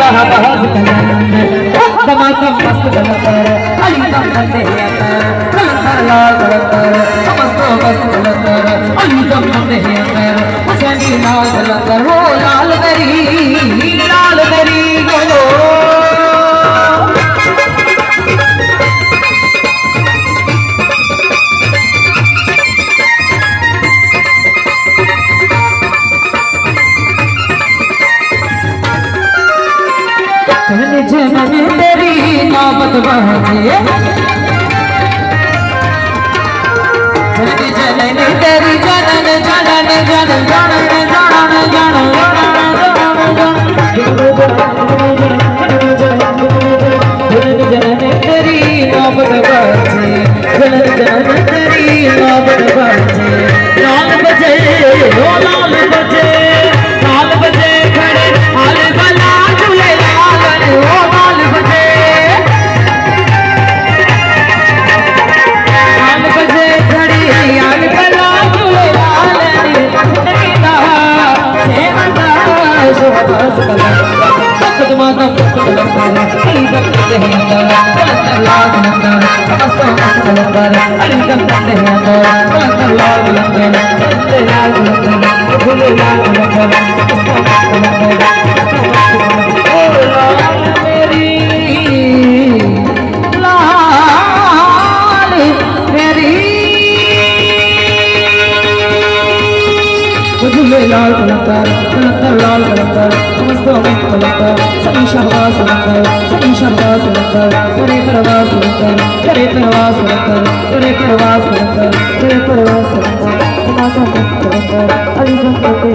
शाहबाज कलंदर दमादम मस्त कलंदर अली दम बंदे अंदर कलंदर लाल कलंदर मस्त मस्त कलंदर अली दम बंदे अंदर हुसैनी लाल कलंदर हो लाल मेरी गो जनन तेरी नामत बहने जनन तेरी जनन जनन जनन जनन जनन जनन तेरी नामत बहने जनन जनन तेरी नामत बहने लाल बजे ओ लाल बजे खड़े हाल बला झूले लाल ओ लाल बजे खड़ी हाल बला झूले लाल सजनीदा सेवंदा शोभास कला कदमादा कलंदर अली दम बंदे अंदर लाल कलंदर मस्त मस्त कलंदर अली दम बंदे अंदर लाल कलंदर लाल कलंदर झूले लाल कलंदर लाल कलंदर कलंदर लाल कलंदर मस्त मस्त कलंदर सभी शाहबाज कलंदर सभी शाहबाज कलंदर करे परवास कलंदर करे परवास कलंदर करे परवास कलंदर करे परवास कलंदर मस्त मस्त कलंदर अली दम बंदे